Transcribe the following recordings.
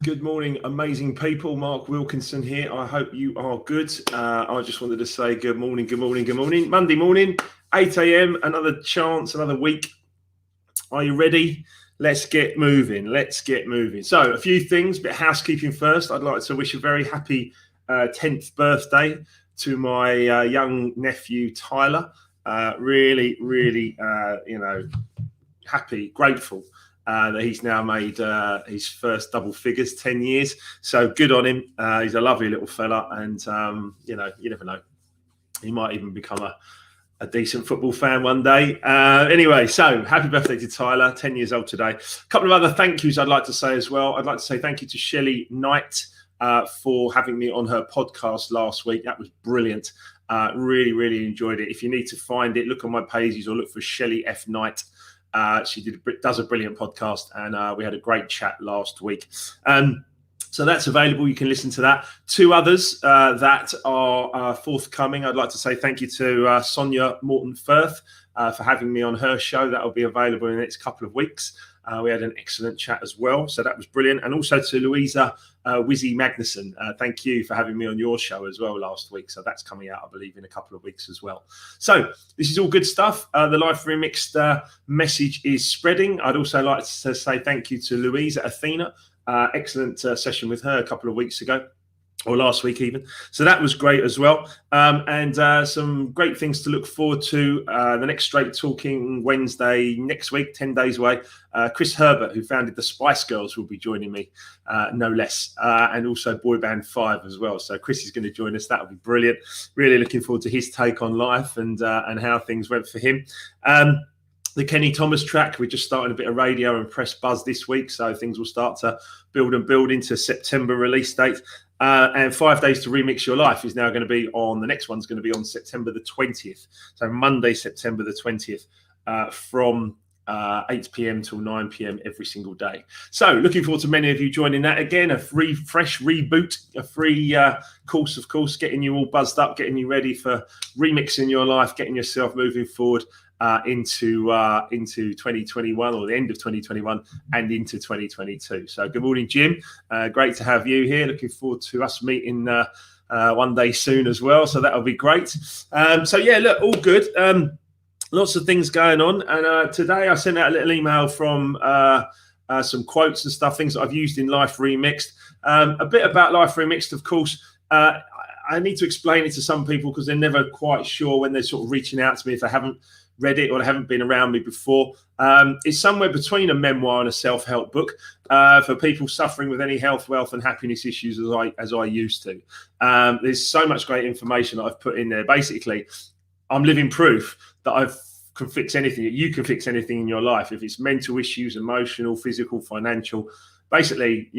Good morning, amazing people. Mark Wilkinson here. I hope you are good. I just wanted to say good morning, good morning, good morning. Monday morning, 8 a.m., another chance, another week. Are you ready? Let's get moving. Let's get moving. So a few things, a bit of housekeeping first. I'd like to wish a very happy 10th birthday to my young nephew, Tyler. Really, happy, grateful that he's now made his first double figures, 10 years. So good on him. He's a lovely little fella. And, you never know. He might even become a decent football fan one day. Anyway, so happy birthday to Tyler, 10 years old today. A couple of other thank yous I'd like to say as well. I'd like to say thank you to Shelley Knight for having me on her podcast last week. That was brilliant. Really enjoyed it. If you need to find it, look on my pages or look for Shelley F. Knight. She does a brilliant podcast, and we had a great chat last week. So that's available. You can listen to that. Two others that are forthcoming. I'd like to say thank you to Sonia Morton-Firth for having me on her show. That will be available in the next couple of weeks. We had an excellent chat as well. So that was brilliant. And also to Louisa Wizzy Magnuson. Thank you for having me on your show as well last week. So that's coming out, I believe, in a couple of weeks as well. So this is all good stuff. The Life Remixed message is spreading. I'd also like to say thank you to Louisa Athena. Excellent session with her a couple of weeks ago. Or last week even. So that was great as well. And some great things to look forward to. The next Straight Talking Wednesday next week, 10 days away. Chris Herbert, who founded the Spice Girls, will be joining me, no less. And also Boy Band 5 as well. So Chris is going to join us. That'll be brilliant. Really looking forward to his take on life and how things went for him. The Kenny Thomas track, we're just starting a bit of radio and press buzz this week. So things will start to build into September release date. And 5 Days to Remix Your Life is now going to be on, the next one's going to be on September the 20th. So Monday, September the 20th, from 8 p.m. till 9 p.m. every single day. So looking forward to many of you joining that again, a free, fresh reboot, a free course, of course, getting you all buzzed up, getting you ready for remixing your life, getting yourself moving forward into 2021 or the end of 2021 and into 2022. So good morning, Jim. Great to have you here. Looking forward to us meeting one day soon as well. So that'll be great. So yeah, look, all good. Lots of things going on. And today I sent out a little email from some quotes and stuff, things that I've used in Life Remixed. A bit about Life Remixed, of course. I need to explain it to some people because they're never quite sure when they're sort of reaching out to me if they haven't read it or they haven't been around me before. It's somewhere between a memoir and a self-help book for people suffering with any health, wealth and happiness issues as I used to. There's so much great information that I've put in there. Basically, I'm living proof that I can fix anything. You can fix anything in your life. If it's mental issues, emotional, physical, financial, basically,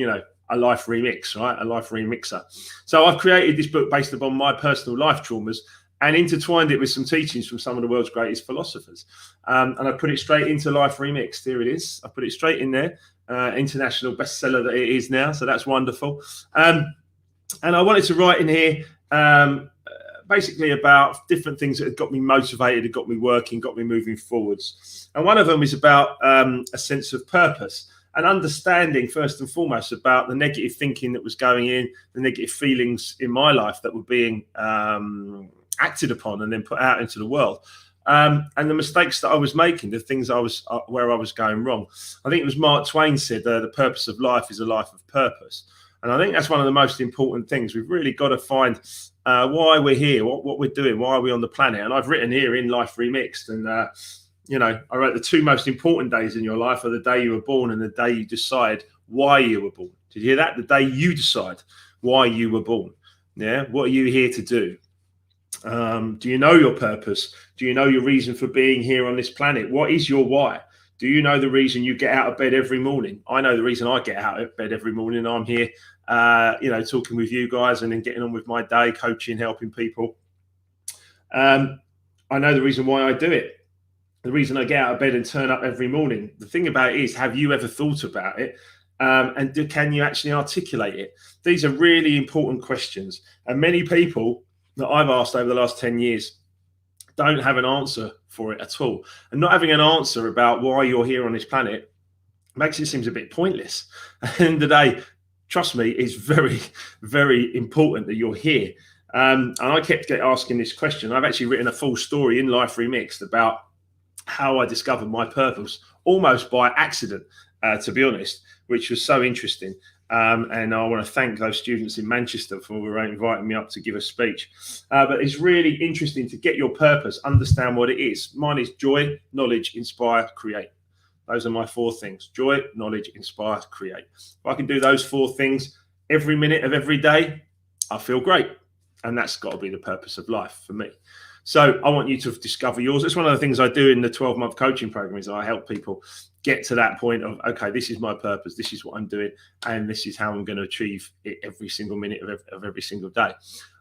a life remix, right? A life remixer. So I've created this book based upon my personal life traumas and intertwined it with some teachings from some of the world's greatest philosophers. And I put it straight into Life Remixed. Here it is. I put it straight in there. International bestseller that it is now. So that's wonderful. And I wanted to write in here basically about different things that had got me motivated, had got me working, got me moving forwards. And one of them is about a sense of purpose and understanding, first and foremost, about the negative thinking that was going in, the negative feelings in my life that were being acted upon and then put out into the world, and the mistakes that I was making, the things where I was going wrong. I think it was Mark Twain said, the purpose of life is a life of purpose. And I think that's one of the most important things. We've really got to find why we're here, what we're doing, why are we on the planet. And I've written here in Life Remixed, and I wrote the two most important days in your life are the day you were born and the day you decide why you were born. Did you hear that? The day you decide why you were born. Yeah. What are you here to do? Do you know your purpose? Do you know your reason for being here on this planet? What is your why? Do you know the reason you get out of bed every morning? I know the reason I get out of bed every morning. I'm here, talking with you guys and then getting on with my day, coaching, helping people. I know the reason why I do it. The reason I get out of bed and turn up every morning. The thing about it is, have you ever thought about it? Can you actually articulate it? These are really important questions. And many people that I've asked over the last 10 years don't have an answer for it at all. And not having an answer about why you're here on this planet makes it seem a bit pointless. At the end of the day, trust me, it's very, very important that you're here. And I kept asking this question. I've actually written a full story in Life Remixed about how I discovered my purpose, almost by accident, to be honest, which was so interesting. And I want to thank those students in Manchester for inviting me up to give a speech. But it's really interesting to get your purpose, understand what it is. Mine is joy, knowledge, inspire, create. Those are my 4 things: joy, knowledge, inspire, create. If I can do those 4 things every minute of every day, I feel great. And that's got to be the purpose of life for me. So I want you to discover yours. It's one of the things I do in the 12-month coaching program, is I help people get to that point of, okay, this is my purpose, this is what I'm doing, and this is how I'm going to achieve it every single minute of every single day.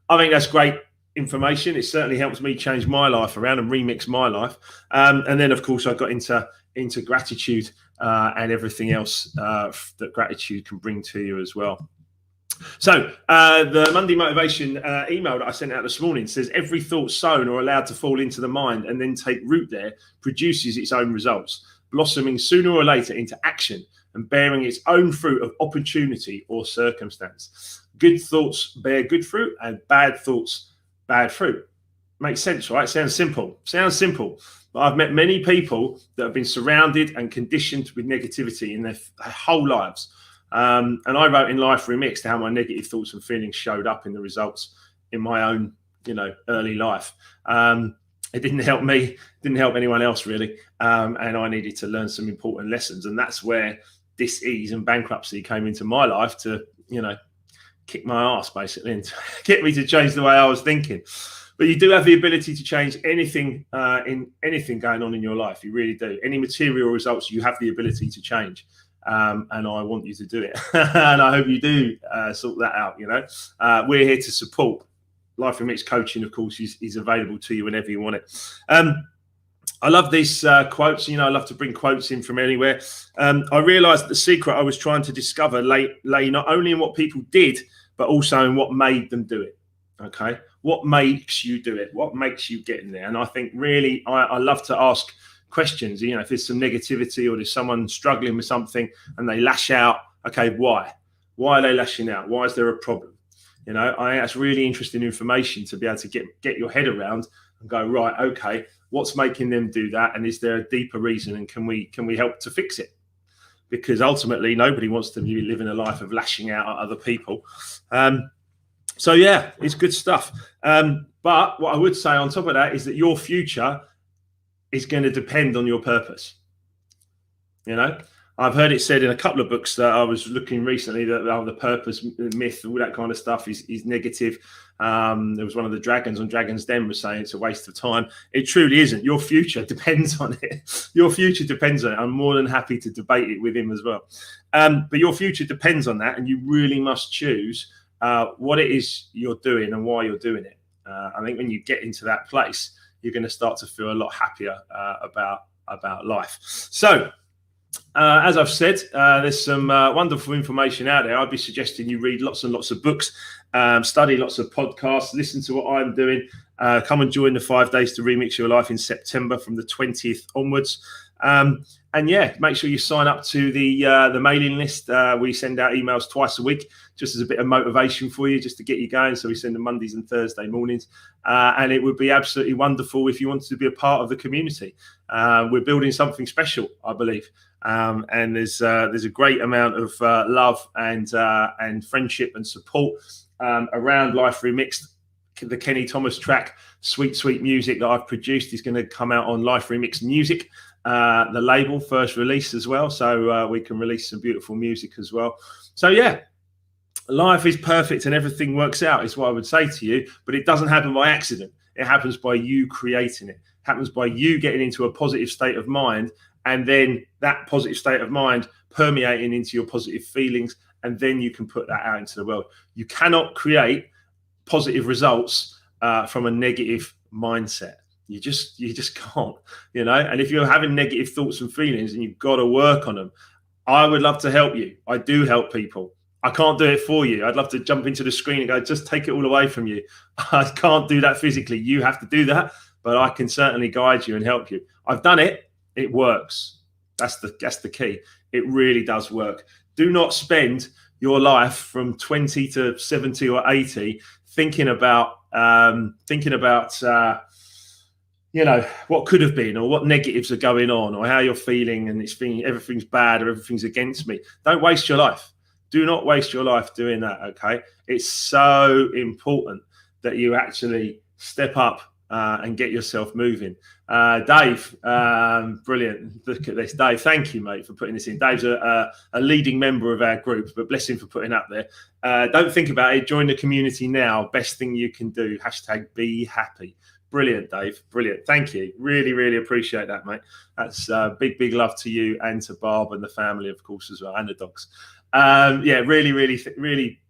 I think that's great information. It certainly helps me change my life around and remix my life. And then, of course, I got into gratitude and everything else that gratitude can bring to you as well. So the Monday motivation email that I sent out this morning says, every thought sown or allowed to fall into the mind and then take root there produces its own results, blossoming sooner or later into action and bearing its own fruit of opportunity or circumstance. Good thoughts bear good fruit and bad thoughts bad fruit. Makes sense, right? Sounds simple. But I've met many people that have been surrounded and conditioned with negativity in their whole lives. And I wrote in Life Remixed how my negative thoughts and feelings showed up in the results in my own, early life. It didn't help me, didn't help anyone else really. And I needed to learn some important lessons. And that's where dis-ease and bankruptcy came into my life to, kick my ass basically and to get me to change the way I was thinking. But you do have the ability to change anything in anything going on in your life. You really do. Any material results, you have the ability to change. And I want you to do it. And I hope you do sort that out. We're here to support. Life Remixed coaching, of course, is available to you whenever you want it. I love these quotes. I love to bring quotes in from anywhere. I realized that the secret I was trying to discover lay not only in what people did, but also in what made them do it. Okay. What makes you do it? What makes you get in there? And I think really, I love to ask questions. If there's some negativity or there's someone struggling with something and they lash out, okay, why are they lashing out? Why is there a problem? I think that's really interesting information to be able to get your head around and go, right, okay, what's making them do that, and is there a deeper reason, and can we help to fix it? Because ultimately nobody wants to be living a life of lashing out at other people. So yeah, it's good stuff. But what I would say on top of that is that your future is going to depend on your purpose. I've heard it said in a couple of books that I was looking recently that the purpose myth, all that kind of stuff is negative. There was one of the dragons on Dragon's Den was saying it's a waste of time. It truly isn't. Your future depends on it. Your future depends on it. I'm more than happy to debate it with him as well. But your future depends on that, and you really must choose what it is you're doing and why you're doing it. I think when you get into that place, you're going to start to feel a lot happier about life. So, as I've said, there's some wonderful information out there. I'd be suggesting you read lots and lots of books, study lots of podcasts, listen to what I'm doing. Come and join the 5 Days to Remix Your Life in September from the 20th onwards. And yeah, make sure you sign up to the mailing list. We send out emails twice a week, just as a bit of motivation for you, just to get you going. So we send them Mondays and Thursday mornings. And it would be absolutely wonderful if you wanted to be a part of the community. We're building something special, I believe. And there's a great amount of love and friendship and support around Life Remixed. The Kenny Thomas track, Sweet Sweet Music, that I've produced is going to come out on Life Remixed Music, the label, first release as well. So we can release some beautiful music as well. So yeah, life is perfect and everything works out is what I would say to you, but it doesn't happen by accident. It happens by you creating it. It happens by you getting into a positive state of mind, and then that positive state of mind permeating into your positive feelings, and then you can put that out into the world. You cannot create positive results from a negative mindset. You just can't, and if you're having negative thoughts and feelings and you've got to work on them, I would love to help you. I do help people. I can't do it for you. I'd love to jump into the screen and go, just take it all away from you. I can't do that physically. You have to do that, but I can certainly guide you and help you. I've done it. It works. That's the key. It really does work. Do not spend your life from 20 to 70 or 80 thinking about what could have been, or what negatives are going on, or how you're feeling, and everything's bad or everything's against me. Don't waste your life. Do not waste your life doing that. Okay, it's so important that you actually step up and get yourself moving. Dave, brilliant. Look at this, Dave. Thank you, mate, for putting this in. Dave's a leading member of our group, but bless him for putting up there. Don't think about it. Join the community now. Best thing you can do. #be happy. Brilliant, Dave. Brilliant. Thank you. Really, really appreciate that, mate. That's big, big love to you and to Barb and the family, of course, as well, and the dogs. Really, really, really,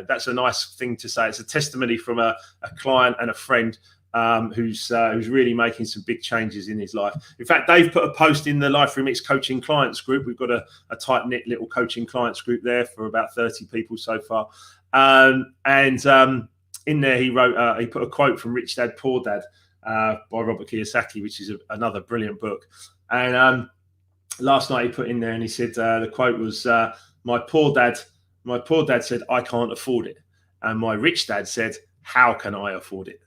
that's a nice thing to say. It's a testimony from a client and a friend who's really making some big changes in his life. In fact, Dave put a post in the Life Remix coaching clients group. We've got a tight-knit little coaching clients group there for about 30 people so far. In there, he put a quote from Rich Dad, Poor Dad by Robert Kiyosaki, which is another brilliant book. And last night he put in there, and he said the quote was, my poor dad said, I can't afford it. And my rich dad said, how can I afford it?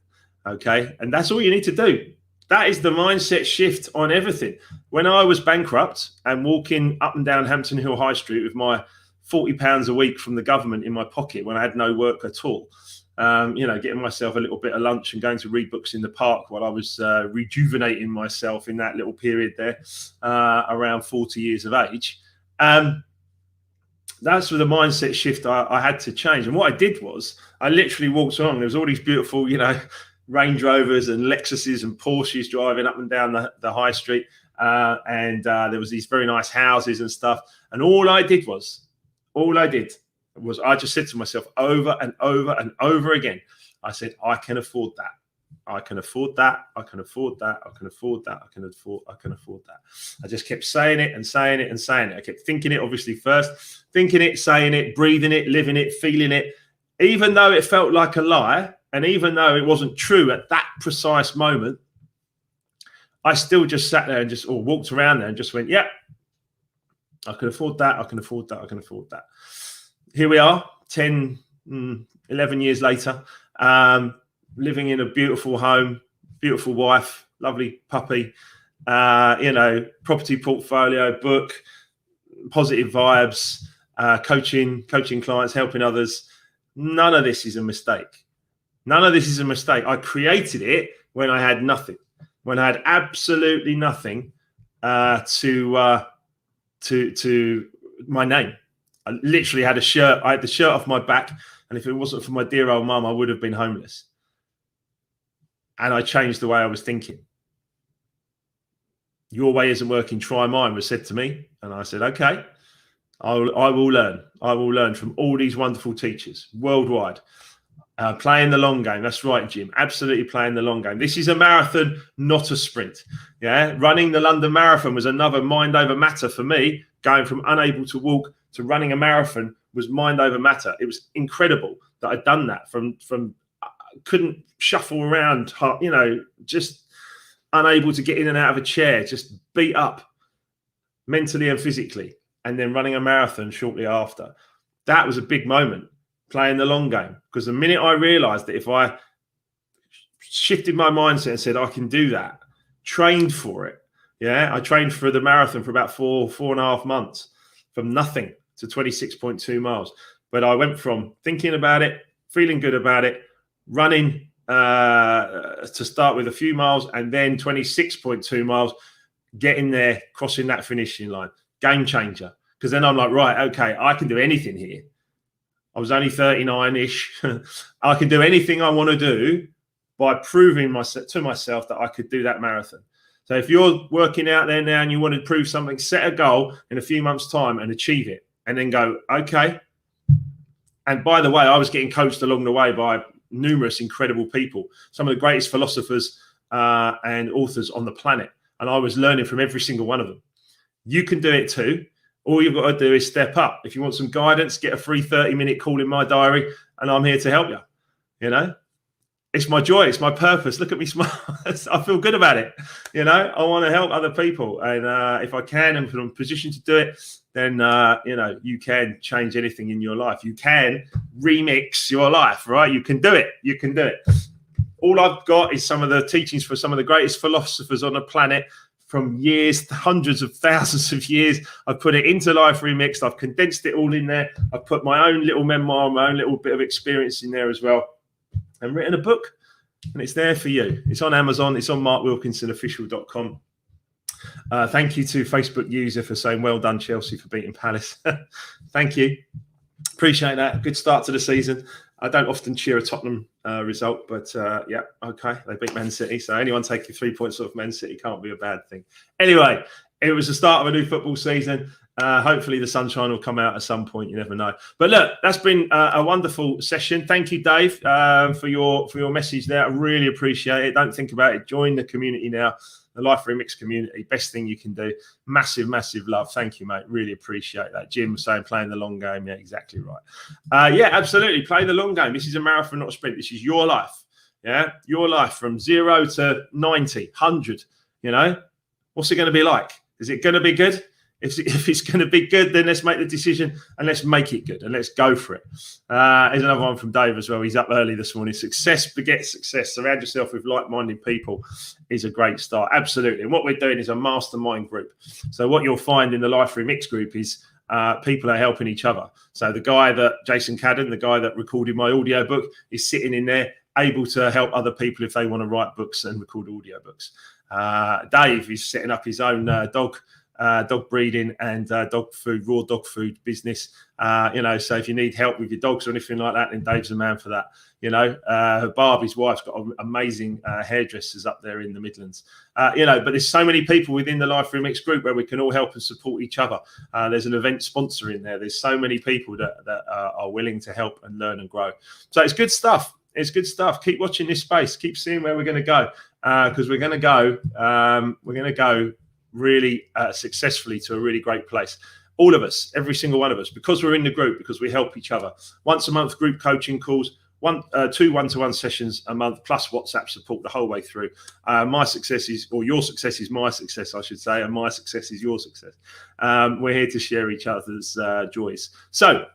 Okay. And that's all you need to do. That is the mindset shift on everything. When I was bankrupt and walking up and down Hampton Hill High Street with my £40 a week from the government in my pocket when I had no work at all, getting myself a little bit of lunch and going to read books in the park while I was rejuvenating myself in that little period there, around 40 years of age. That's the mindset shift I had to change. And what I did was I literally walked along. There was all these beautiful, Range Rovers and Lexuses and Porsches driving up and down the high street. And there was these very nice houses and stuff. And all I did was I just said to myself over and over and over again, I said, I can afford that. I can afford that. I can afford that. I can afford that. I can afford that. I just kept saying it and saying it and saying it. I kept thinking it, obviously, first, thinking it, saying it, breathing it, living it, feeling it, even though it felt like a lie. And even though it wasn't true at that precise moment, I still just sat there and walked around there and just went, yeah, I can afford that. I can afford that. I can afford that. Here we are, 10, 11 years later, living in a beautiful home, beautiful wife, lovely puppy, property portfolio, book, positive vibes, coaching clients, helping others. None of this is a mistake. None of this is a mistake. I created it when I had nothing, when I had absolutely nothing to my name. I literally had a shirt. I had the shirt off my back. And if it wasn't for my dear old mum, I would have been homeless. And I changed the way I was thinking. Your way isn't working, try mine, was said to me. And I said, okay, I will learn. I will learn from all these wonderful teachers worldwide. Playing the long game. That's right, Jim. Absolutely playing the long game. This is a marathon, not a sprint. Yeah. Running the London Marathon was another mind over matter for me. Going from unable to walk to running a marathon was mind over matter. It was incredible that I'd done that from couldn't shuffle around, just unable to get in and out of a chair, just beat up mentally and physically, and then running a marathon shortly after. That was a big moment, playing the long game, because the minute I realized that if I shifted my mindset and said, I can do that, trained for it. Yeah, I trained for the marathon for about 4.5 months, from nothing to 26.2 miles. But I went from thinking about it, feeling good about it, running to start with a few miles, and then 26.2 miles, getting there, crossing that finishing line. Game changer. Because then I'm like, right, okay, I can do anything here. I was only 39-ish. I can do anything I want to do by proving to myself that I could do that marathon. So if you're working out there now and you want to prove something, set a goal in a few months' time and achieve it, and then go, okay. And by the way, I was getting coached along the way by numerous incredible people, some of the greatest philosophers and authors on the planet. And I was learning from every single one of them. You can do it too. All you've got to do is step up. If you want some guidance, get a free 30-minute call in my diary, and I'm here to help you. it's my joy. It's my purpose. Look at me smile. I feel good about it. You know, I want to help other people. And if I can, and if I'm in a position to do it, then, you know, you can change anything in your life. You can remix your life, right? You can do it. You can do it. All I've got is some of the teachings for some of the greatest philosophers on the planet from years, hundreds of thousands of years. I've put it into Life Remixed. I've condensed it all in there. I've put my own little memoir, my own little bit of experience in there as well, and written a book, and it's there for you. It's on Amazon. It's on markwilkinsonofficial.com. Thank you to Facebook user for saying, well done, Chelsea, for beating Palace. Thank you. Appreciate that. Good start to the season. I don't often cheer a Tottenham result, but yeah, okay. They beat Man City. So anyone taking 3 points off Man City can't be a bad thing. Anyway, it was the start of a new football season. Hopefully the sunshine will come out at some point. You never know. But look, that's been a wonderful session. Thank you, Dave, for your message there. I really appreciate it. Don't think about it. Join the community now. The Life Remix community, best thing you can do. Massive, massive love. Thank you, mate. Really appreciate that. Jim was saying playing the long game. Yeah, exactly right. Yeah, absolutely. Play the long game. This is a marathon, not a sprint. This is your life. Yeah, your life from 0 to 90, 100. You know, what's it going to be like? Is it going to be good? If it's going to be good, then let's make the decision and let's make it good and let's go for it. There's another one from Dave as well. He's up early this morning. Success begets success. Surround yourself with like-minded people is a great start. Absolutely. And what we're doing is a mastermind group. So what you'll find in the Life Remix group is people are helping each other. So the guy that, Jason Cadden, the guy that recorded my audio book, is sitting in there able to help other people if they want to write books and record audio books. Dave is setting up his own dog breeding and dog food, raw dog food business. You know, so if you need help with your dogs or anything like that, then Dave's the man for that. You know, Barb, his wife's got amazing hairdressers up there in the Midlands. You know, but there's so many people within the Life Remix group where we can all help and support each other. There's an event sponsor in there. There's so many people that are willing to help and learn and grow. So it's good stuff. It's good stuff. Keep watching this space. Keep seeing where we're going to go, because we're going to go really successfully to a really great place. All of us, every single one of us, because we're in the group, because we help each other. Once a month group coaching calls, 2 one-to-one sessions a month, plus WhatsApp support the whole way through. My success is, or your success is my success, I should say, and my success is your success. We're here to share each other's joys. So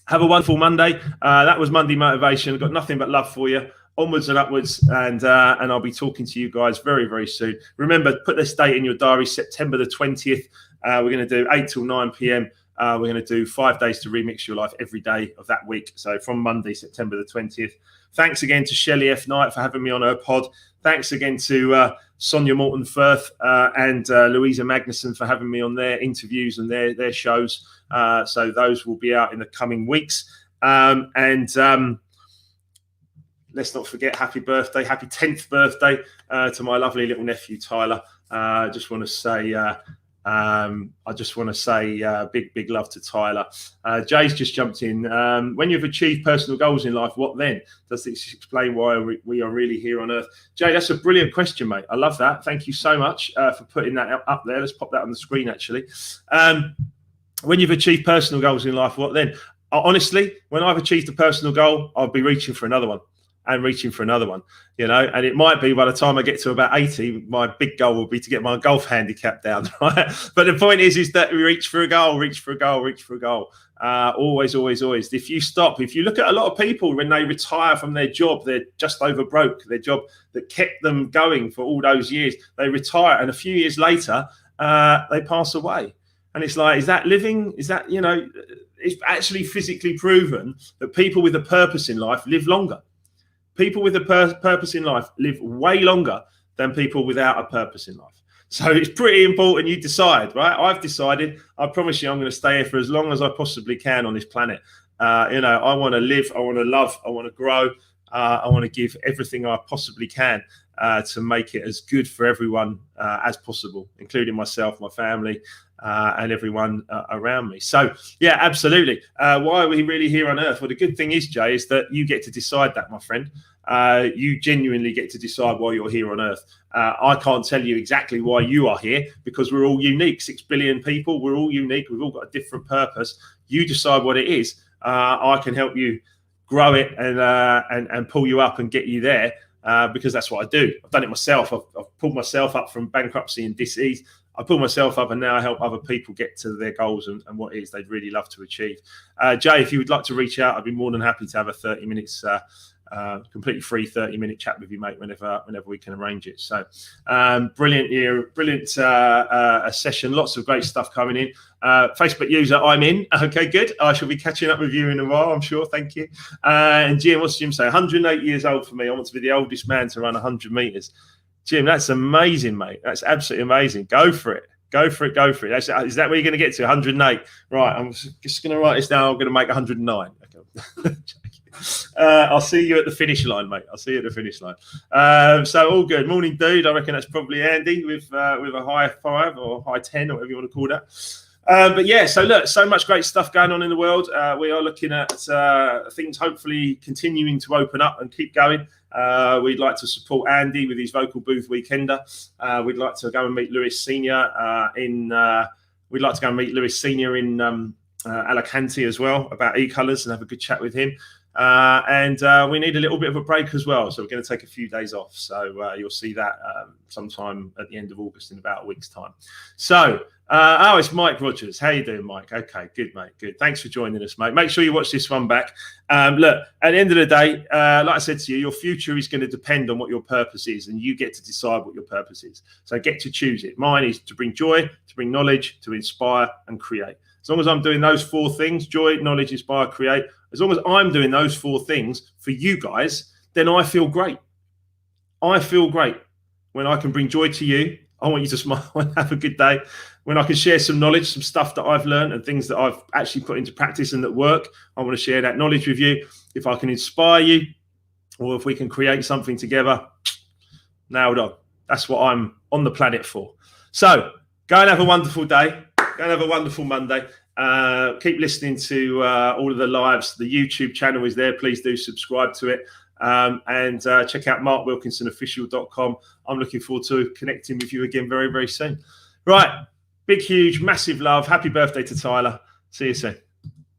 have a wonderful Monday. That was Monday Motivation. I've got nothing but love for you. Onwards and upwards, and I'll be talking to you guys very, very soon. Remember, put this date in your diary, September the 20th. We're going to do 8 till 9 p.m. We're going to do 5 days to remix your life every day of that week. So from Monday, September the 20th. Thanks again to Shelley F. Knight for having me on her pod. Thanks again to Sonia Morton Firth and Louisa Magnuson for having me on their interviews and their shows. So those will be out in the coming weeks. Let's not forget, happy 10th birthday to my lovely little nephew Tyler. I just want to say, big love to Tyler. Jay's just jumped in. When you've achieved personal goals in life, what then? Does this explain why we are really here on Earth? Jay, that's a brilliant question, mate. I love that. Thank you so much for putting that up there. Let's pop that on the screen, actually. When you've achieved personal goals in life, what then? Honestly, when I've achieved a personal goal, I'll be reaching for another one. And reaching for another one, you know, and it might be by the time I get to about 80, my big goal will be to get my golf handicap down, right? But the point is that we reach for a goal. Always. If you look at a lot of people when they retire from their job, they're just over broke. Their job that kept them going for all those years, they retire, and a few years later, they pass away. And it's like, is that living? Is that, you know, it's actually physically proven that people with a purpose in life live longer. People with a purpose in life live way longer than people without a purpose in life. So it's pretty important you decide, right? I've decided, I promise you, I'm going to stay here for as long as I possibly can on this planet. You know, I want to live, I want to love, I want to grow. I want to give everything I possibly can to make it as good for everyone as possible, including myself, my family, and everyone around me. So, yeah, absolutely. Why are we really here on Earth? Well, the good thing is, Jay, is that you get to decide that, my friend. You genuinely get to decide why you're here on Earth. I can't tell you exactly why you are here because we're all unique. 6 billion people, we're all unique. We've all got a different purpose. You decide what it is. I can help you grow it and pull you up and get you there, because that's what I do. I've done it myself. I've pulled myself up from bankruptcy and disease. I pull myself up, and now I help other people get to their goals and what it is they'd really love to achieve. Jay, if you would like to reach out, I'd be more than happy to have a 30 minutes, completely free 30-minute chat with you, mate, whenever we can arrange it. So brilliant year, brilliant a session, lots of great stuff coming in. Facebook user, I'm in. Okay, good. I shall be catching up with you in a while, I'm sure. Thank you. And Jim, what's Jim say? 108 years old for me. I want to be the oldest man to run 100 meters. Jim, that's amazing, mate. That's absolutely amazing. Go for it. Go for it. Go for it. Is that where you're going to get to? 108. Right. I'm just going to write this down. I'm going to make 109. Okay. I'll see you at the finish line, mate. I'll see you at the finish line. So all good. Morning, dude. I reckon that's probably Andy with a high 5 or high 10 or whatever you want to call that. But yeah, so look, so much great stuff going on in the world. We are looking at things hopefully continuing to open up and keep going. We'd like to support Andy with his Vocal Booth Weekender. We'd like to go and meet Lewis Senior in Alicante as well about e-colours and have a good chat with him. And we need a little bit of a break as well, so we're going to take a few days off. So you'll see that sometime at the end of August in about a week's time. So it's Mike Rogers. How you doing, Mike? Okay, good, mate. Good. Thanks for joining us, mate. Make sure you watch this one back. Look, at the end of the day, like I said to you, your future is going to depend on what your purpose is, and you get to decide what your purpose is. So get to choose it. Mine is to bring joy, to bring knowledge, to inspire and create. As long as I'm doing those 4 things, joy, knowledge, inspire, create, as long as I'm doing those 4 things for you guys, then I feel great. I feel great when I can bring joy to you. I want you to smile and have a good day. When I can share some knowledge, some stuff that I've learned and things that I've actually put into practice and that work, I want to share that knowledge with you. If I can inspire you, or if we can create something together, nailed on. That's what I'm on the planet for. So go and have a wonderful day. Go and have a wonderful Monday. Keep listening to all of the lives. The YouTube channel is there. Please do subscribe to it. And check out markwilkinsonofficial.com. I'm looking forward to connecting with you again very, very soon. Right. Big, huge, massive love. Happy birthday to Tyler. See you soon.